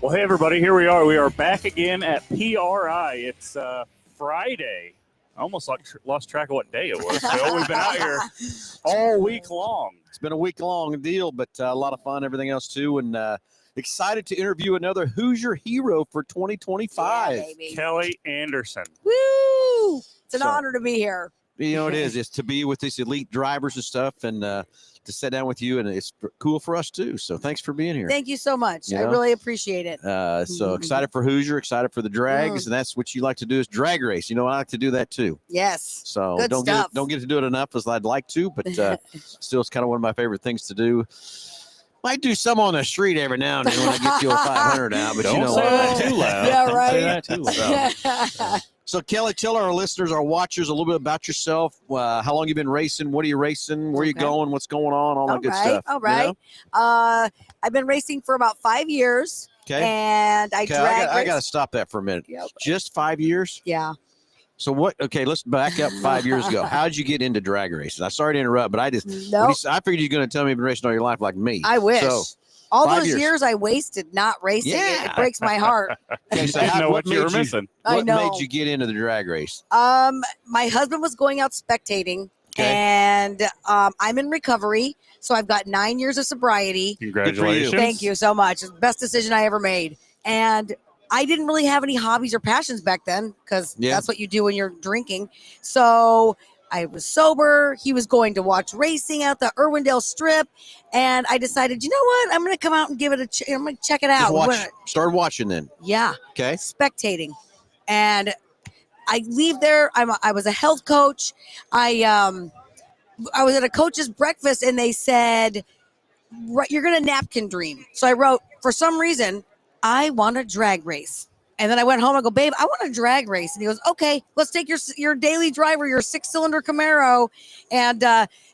Well, hey, everybody, here we are. We are back again at PRI. It's Friday. I almost lost track of what day it was. So we've been out here all week long. It's been a week-long deal, but a lot of fun, everything else, too, and excited to interview another Hoosier hero for 2025. Yeah, baby. Kelly Anderson. Woo! It's an honor to be here. You know, it is. It's to be with these elite drivers and stuff, and to sit down with you, and it's cool for us, too. So thanks for being here. Thank you so much. You I know? really appreciate it. So excited for Hoosier, excited for the drags, and that's what you like to do is drag race. You know, I like to do that, too. Yes. So Good don't stuff. get to do it enough as I'd like to, but still, it's kind of one of my favorite things to do. Might do some on the street every now and then when I get you a 500 out, but Don't you know say what? that too loud. Yeah, Don't right. say that too loud. So, Kelly, tell our listeners, our watchers, a little bit about yourself. How long you been racing? What are you racing? Where you going? What's going on? All that good stuff. All right. You know? I've been racing for about 5 years. Okay. And I drag I got to stop that for a minute. Yep. Just 5 years? Yeah. So what? Okay, let's back up 5 years ago. How did you get into drag racing? I'm sorry to interrupt, but I figured you're going to tell me you've been racing all your life like me. I wish. So, all 5 those years I wasted not racing. Yeah. It breaks my heart. okay, so I didn't know what you were made missing. I What know. made you get into the drag race? My husband was going out spectating, and I'm in recovery, so I've got 9 years of sobriety. Congratulations. Thank you so much. It's the best decision I ever made. And I didn't really have any hobbies or passions back then because that's what you do when you're drinking. So I was sober. He was going to watch racing at the Irwindale Strip. And I decided, you know what? I'm going to come out and give it I'm going to check it out. Start watching then. Yeah. Okay. Spectating. And I leave there. I was a health coach. I was at a coach's breakfast and they said, you're going to napkin dream. So I wrote, for some reason, I want a drag race. And then I went home. I go, babe, I want a drag race. And he goes, okay, let's take your daily driver, your 6-cylinder Camaro, and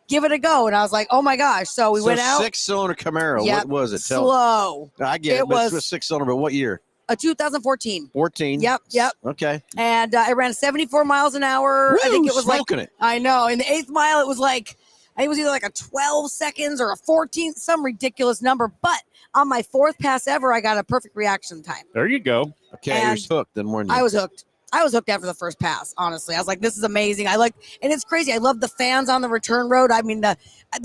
give it a go. And I was like, oh my gosh. So we went out. 6-cylinder Camaro. Yep. What was it? Slow. I get it, but it was 6-cylinder, but what year? A 2014. 14. Yep. Okay. And I ran 74 miles an hour. Woo, I think it was smoking like, it. I know. In the 8th mile, it was like, I think it was either like a 12 seconds or a 14, some ridiculous number. But on my 4th pass ever, I got a perfect reaction time. There you go. Okay, you're hooked then, weren't you? I was hooked. I was hooked after the first pass, honestly. I was like, this is amazing. And it's crazy. I love the fans on the return road. I mean, the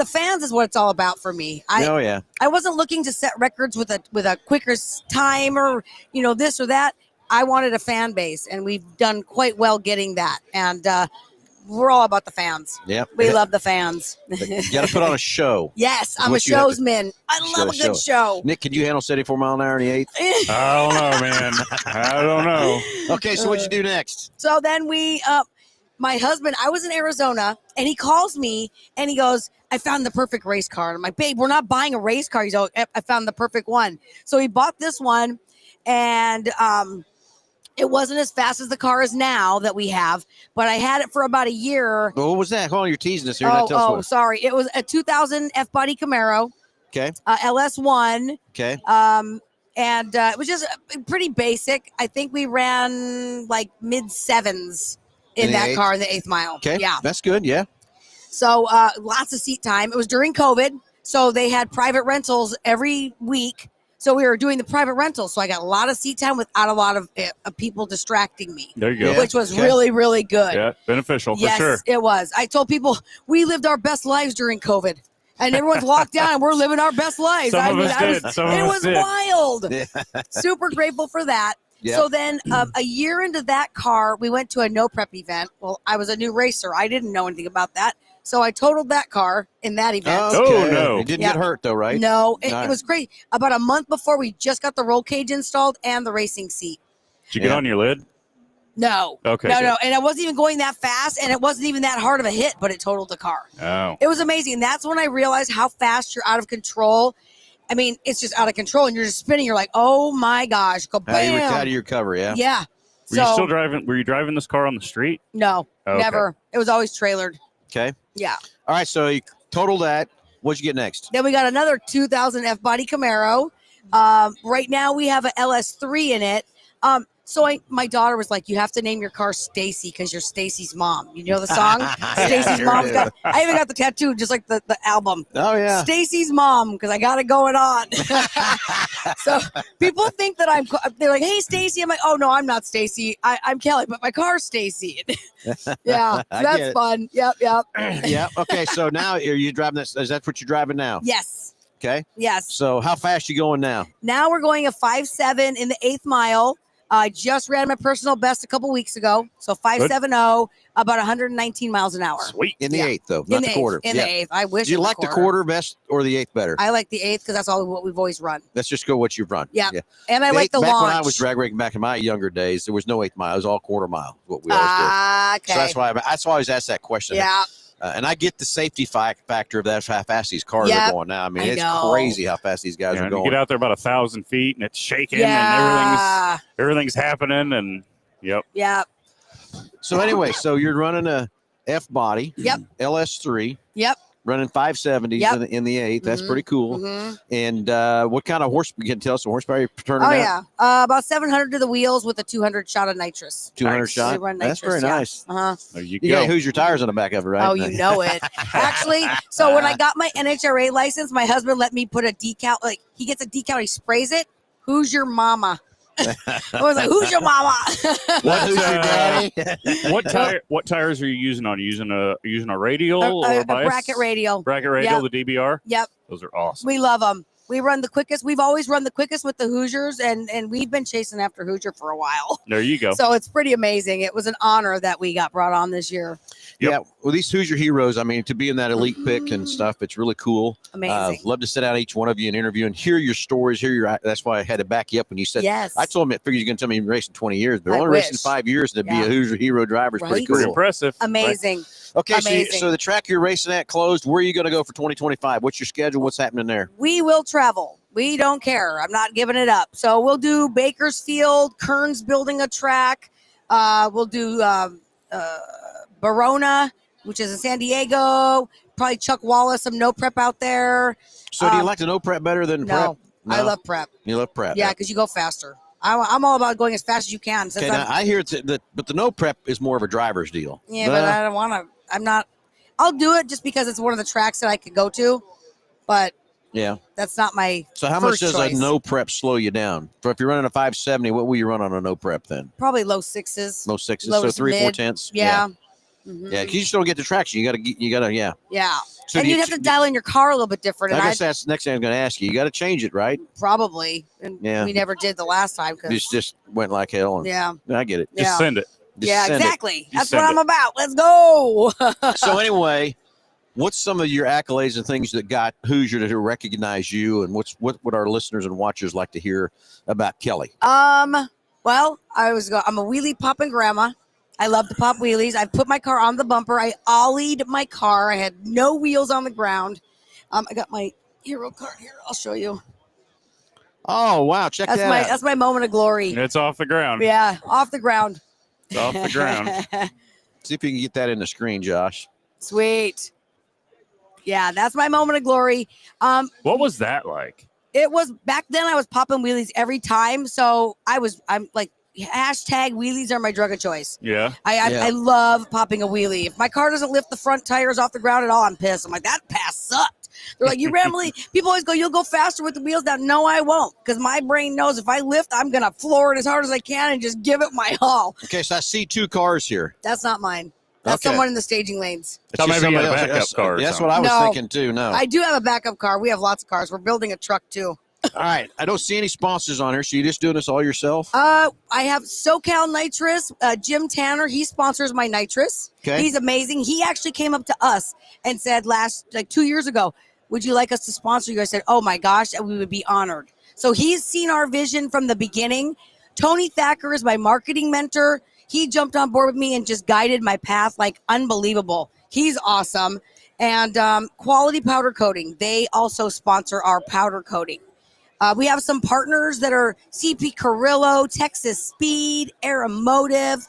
fans is what it's all about for me. I wasn't looking to set records with a quicker time or, this or that. I wanted a fan base, and we've done quite well getting that. And we're all about the fans. Yep. We love the fans. You got to put on a show. Yes, I'm a showsman. I love a good show. Nick, can you handle 74 mile an hour in the 8th? I don't know, man. I don't know. Okay, so what'd you do next? So then my husband, I was in Arizona, and he calls me, and he goes, I found the perfect race car. And I'm like, babe, we're not buying a race car. He's like, I found the perfect one. So he bought this one, and it wasn't as fast as the car is now that we have, but I had it for about a year. Well, what was that? Hold on, you're teasing us here. Sorry. It was a 2000 F-body Camaro. Okay. LS1. Okay. And it was just pretty basic. I think we ran like mid-7s in that car in the 8th mile. Okay. Yeah. That's good. Yeah. So lots of seat time. It was during COVID, so they had private rentals every week. So we were doing the private rentals. So I got a lot of seat time without a lot of people distracting me. There you go. Which was really, really good. Yeah, beneficial for yes, sure. It was. I told people we lived our best lives during COVID. And everyone's locked down and we're living our best lives. Some of us did. It was wild. Super grateful for that. Yep. So then a year into that car, we went to a no prep event. Well, I was a new racer. I didn't know anything about that. So I totaled that car in that event. Oh, no. You didn't get hurt, though, right? No, it was great. About a month before, we just got the roll cage installed and the racing seat. Did you get on your lid? No. Okay. No. And I wasn't even going that fast, and it wasn't even that hard of a hit, but it totaled the car. Oh. It was amazing. And that's when I realized how fast you're out of control. I mean, it's just out of control, and you're just spinning. You're like, oh, my gosh. Go bam. How do you recover, yeah? Yeah. Were you still driving? Were you driving this car on the street? No, Okay. never. It was always trailered. Okay. Yeah. All right, so you totaled that. What'd you get next? Then we got another 2000 F-body Camaro. Right now we have an LS3 in it. So my daughter was like, "You have to name your car Stacy because you're Stacy's mom." You know the song, Stacy's sure mom's do. got. I even got the tattoo, just like the album. Oh yeah. Stacy's mom, because I got it going on. So people think that they're like, "Hey, Stacy." I'm like, "Oh no, I'm not Stacy. I'm Kelly, but my car's Stacy." Yeah, I that's get it. fun. Yep. Yeah. Okay. So now are you driving this? Is that what you're driving now? Yes. Okay. Yes. So how fast you going now? Now we're going a 5.7 in the 8th mile. I just ran my personal best a couple weeks ago. So 5.70, about 119 miles an hour. Sweet. In the Yeah. 8th, though, In not the the quarter. In the 8th. I wish Do you it was like the quarter best or the 8th better? I like the 8th because that's what we've always run. Let's just go what you've run. Yeah. And I like the back launch. when I was drag racing back in my younger days, there was no 8th mile. It was all quarter mile, what we always did. Okay. So that's why I always asked that question. Yeah. And I get the safety factor of that, how fast these cars are going now. I mean, it's crazy how fast these guys are You going. get out there about 1,000 feet and it's shaking Yeah. and everything's happening and yep. Yeah. So anyway, so you're running a F body, Yep. LS3. Yep. Running 570s Yep. in the 8th. That's Mhm. pretty cool. Mm-hmm. And what kind of horse? You can tell us the horsepower you're turning Oh out? yeah, about 700 to the wheels with a 200 shot of nitrous. 200 Nice. shot. We run That's nitrous, very yeah. nice. Uh-huh. There you You go. got Hoosier tires on the back of it, right? Oh, you know it. Actually, so when I got my NHRA license, my husband let me put a decal. Like he gets a decal, he sprays it. Who's your mama? I was like, "Who's your mama?" What, who's your daddy? What tires are you using on? Using a radial a or bias? bracket radial. Bracket radial, the DBR. Yep, Those are awesome. we love them. We run the quickest. We've always run the quickest with the Hoosiers, and we've been chasing after Hoosier for a while. There you go. So it's pretty amazing. It was an honor that we got brought on this year. Yep. Yeah, well, these Hoosier heroes, I mean, to be in that elite pick and stuff, it's really cool. Amazing. Love to sit down each one of you and interview and hear your stories. That's why I had to back you up when you said, Yes. I told him, I figured you're going to tell me you've been racing 20 years, but I only racing wish. 5 years to be Yeah. a Hoosier hero driver is pretty Right? cool. Pretty impressive. Amazing. Okay, Amazing. so the track you're racing at closed. Where are you going to go for 2025? What's your schedule? What's happening there? We will travel. We don't care. I'm not giving it up. So we'll do Bakersfield. Kern's building a track. We'll do Verona, which is in San Diego. Probably Chuck Wallace, some no prep out there. So do you like the no prep better than prep? No, I love prep. You love prep. Yeah, because you go faster. I'm all about going as fast as you can. Okay, now I hear but the no prep is more of a driver's deal. Yeah, but I don't want to. I'm not. I'll do it just because it's one of the tracks that I could go to, but yeah, that's not my. So how much first does choice. a no prep slow you down? So if you're running a 570, what will you run on a no prep then? Probably low sixes. Low sixes, Low so to 3 4 mid. tenths. Yeah. Yeah, Mhm. 'cause you just don't get the traction. You gotta, yeah. Yeah. So And do you'd have to dial in your car a little bit different. I And guess that's the next thing I'm going to ask you. You got to change it, right? probably. And Yeah. we never did the last time. Just went like hell. And, Yeah. I get it. Just Yeah. send it. Just Yeah, send it. exactly. That's send what I'm it. about. Let's go. So anyway, what's some of your accolades and things that got Hoosier to recognize you, and what would our listeners and watchers like to hear about Kelly? Well, I'm a wheelie popping grandma. I love to pop wheelies. I put my car on the bumper. I ollied my car. I had no wheels on the ground. I got my hero card here. I'll show you. Oh wow, check that out. That's my moment of glory. It's off the ground. Yeah, off the ground. It's off the ground. See if you can get that in the screen, Josh. Sweet. Yeah, that's my moment of glory. What was that like? It was back then. I was popping wheelies every time, so I'm like hashtag wheelies are my drug of choice. Yeah. I love popping a wheelie. If my car doesn't lift the front tires off the ground at all, I'm pissed. I'm like, that pass sucked. They're like, you randomly, people always go, you'll go faster with the wheels down. No, I won't, because my brain knows if I lift, I'm gonna floor it as hard as I can and just give it my all. Okay, so I see 2 cars here. That's not mine. That's Okay. someone in the staging lanes. It's So just maybe you somebody had a else. backup car or That's something. what I was No. thinking too. No. I do have a backup car. We have lots of cars. We're building a truck too. All right. I don't see any sponsors on here. So you just doing this all yourself? I have SoCal Nitrous. Jim Tanner, he sponsors my nitrous. Okay. He's amazing. He actually came up to us and said 2 years ago, would you like us to sponsor you? I said, oh my gosh, we would be honored. So he's seen our vision from the beginning. Tony Thacker is my marketing mentor. He jumped on board with me and just guided my path like unbelievable. He's awesome. And Quality Powder Coating, they also sponsor our powder coating. We have some partners that are CP Carrillo, Texas Speed, Aeromotive.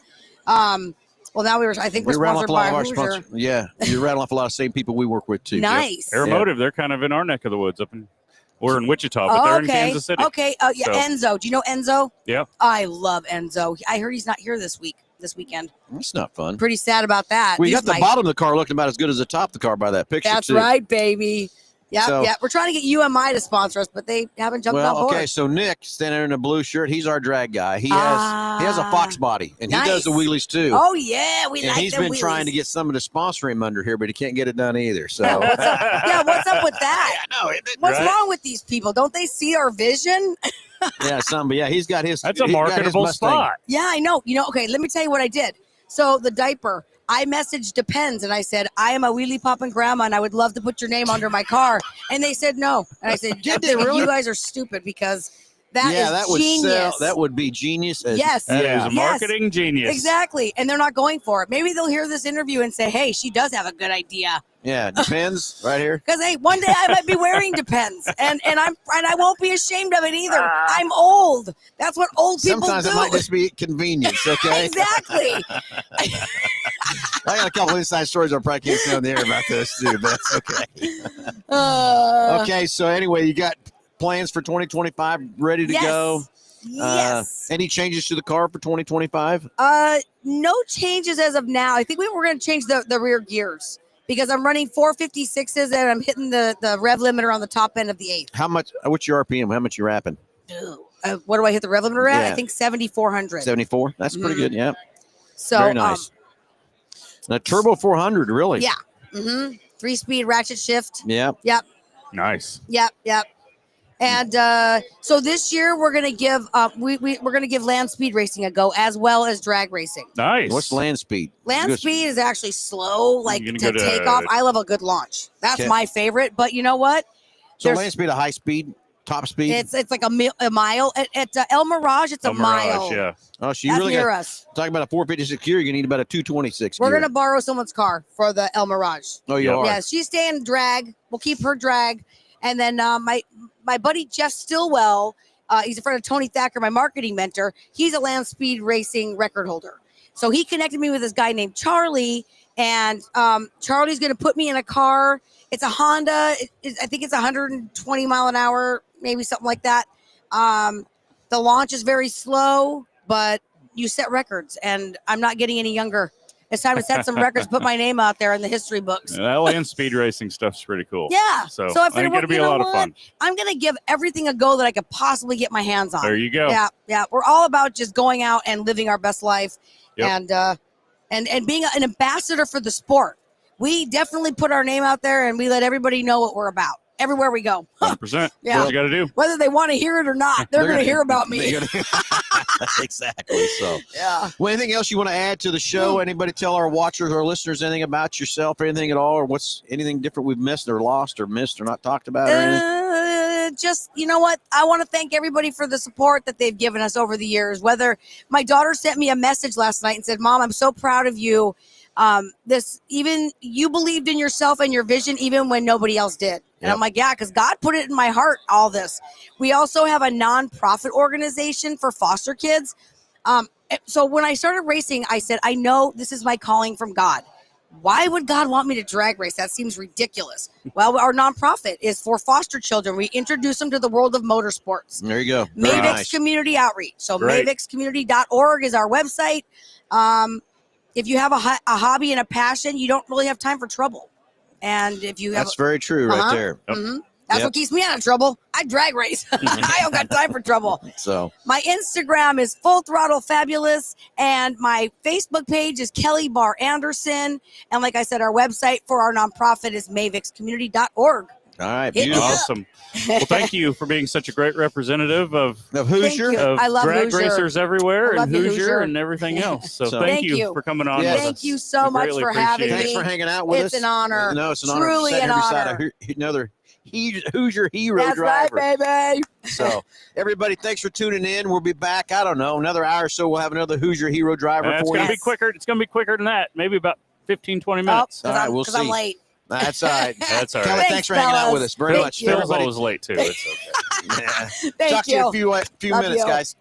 Well, now I think we're You're rattling sponsored off a lot by of our Hoosier. sponsors. Yeah, you're rattling off a lot of same people we work with too. Nice. Aeromotive, they're kind of in our neck of the woods up in We're in Wichita, but they're in Kansas City. Okay. Yeah, So- Enzo. Do you know Enzo? Yeah. I love Enzo. I heard he's not here this weekend. It's not fun. Pretty sad about that. We He's got the bottom of the car looking about as good as the top of the car by that picture. That's too. right, baby. Yeah, So- yeah. We're trying to get UMI to sponsor us, but they haven't jumped on board. Okay, so Nick standing in a blue shirt, he's our drag guy. He has a Fox body, and he does the nice. wheelies too. Oh yeah, we and like he's them been trying to wheelies. get someone to sponsor him under here, but he can't get it done either. So Yeah, what's up with that? I know. What's Right? wrong with these people? Don't they see our vision? Yeah, but yeah, he's got his. That's a he's got his marketable Mustang. spot. Yeah, I know. Okay, let me tell you what I did. So the diaper, I messaged Depends and I said, I am a wheelie popping grandma and I would love to put your name under my car. And they said no. And I said, Did they really? You guys are stupid because that is that would genius. sell. That would be genius. Yes. That is Yeah. a marketing genius. Exactly. And they're not going for it. Maybe they'll hear this interview and say, hey, she does have a good idea. Yeah, Depends right here. Because hey, one day I might be wearing Depends, and I won't be ashamed of it either. I'm old. That's what old people Sometimes do. it might just be convenience. Okay. Exactly. I got a couple inside stories I probably can't say on the air about this too, but that's okay. Okay, so anyway, you got plans for 2025 ready to yes. go? Yes. Any changes to the car for 2025? No changes as of now. I think we're going to change the rear gears because I'm running 456s and I'm hitting the rev limiter on the top end of the 8th. How much? What's your RPM? How much you wrapping? What do I hit the rev limiter at? Yeah. I think 7,400. 74. That's pretty good. Yeah. So Very nice. And a turbo 400, really? Yeah. 3-speed ratchet shift. Yeah. Yep. Nice. Yep. And so this year we're gonna give we're gonna give land speed racing a go as well as drag racing. Nice. What's land speed? Land speed is actually slow, like You're to gonna go to- take off. I love a good launch. That's Okay. my favorite. But you know what? So There's- land speed, a high speed, top speed. It's like a mile at El Mirage. It's a mile. Yeah. Oh, so you That's really near got us. talking about a 456 gear. You need about a 226. We're gear. gonna borrow someone's car for the El Mirage. Oh, you Yeah. are. Yeah, she's staying drag. We'll keep her drag, and then my buddy Jeff Stillwell, he's a friend of Tony Thacker, my marketing mentor. He's a land speed racing record holder. So he connected me with this guy named Charlie, and Charlie's going to put me in a car. It's a Honda. I think it's 120 mile an hour, maybe something like that. The launch is very slow, but you set records, and I'm not getting any younger. It's time to set some records, put my name out there in the history books. And that land speed racing stuff's pretty cool. Yeah. So, I I think figured, it'll be you a know lot of what? fun. I'm going to give everything a go that I could possibly get my hands on. There you go. Yeah. We're all about just going out and living our best life, Yep. and being an ambassador for the sport. We definitely put our name out there and we let everybody know what we're about everywhere we go. 100%. Yeah. What you got to do. Whether they want to hear it or not, they're going to hear about me. Exactly. So, Yeah. well, anything else you want to add to the show? Anybody tell our watchers or listeners anything about yourself, or anything at all, or what's anything different we've missed or lost or missed or not talked about? Or anything? Just, you know what? I want to thank everybody for the support that they've given us over the years. Whether my daughter sent me a message last night and said, Mom, I'm so proud of you. Even you believed in yourself and your vision, even when nobody else did. And Yep. I'm like, yeah, because God put it in my heart, all this. We also have a nonprofit organization for foster kids. So when I started racing, I said, I know this is my calling from God. Why would God want me to drag race? That seems ridiculous. Well, our nonprofit is for foster children. We introduce them to the world of motorsports. There you go. Very Mavix nice. Community Outreach. So Great. mavixcommunity.org is our website. If you have a hobby and a passion, you don't really have time for trouble. And if you have That's very true, right Uh-huh. there. Mhm. That's Yep. what keeps me out of trouble. I drag race. I don't got time for trouble. So, My Instagram is Full Throttle Fabulous, and my Facebook page is Kelly Barr Anderson. And like I said, our website for our nonprofit is mavixcommunity.org. all right, Hit me beautiful. up. Awesome. Well, thank you for being such a great representative of Of Thank Hoosier. you. of I love drag Hoosier. racers everywhere I love and you, Hoosier Hoosier. and everything else. So, So- thank Thank you you. for coming on. Yes. with Thank us. you so We much greatly for appreciate having it. Thanks me. for hanging out with us. It's an honor. No, it's an honor. Truly Sitting an here beside honor. another Hoosier hero That's driver. right, baby. So, everybody, thanks for tuning in. We'll be back. I don't know, another hour or so. We'll have another Hoosier hero driver It's for going you. to be quicker. It's going to be quicker than that. Maybe about 15, 20 Oh, minutes. All right, we'll because I'm see. late. That's all right. That's all Kelly, right. thanks for hanging out fellas. with us very Thank much. you. Phil's Everybody, always late, too. It's okay. yeah. Thank Talk to you in you. a few Love minutes, you. guys.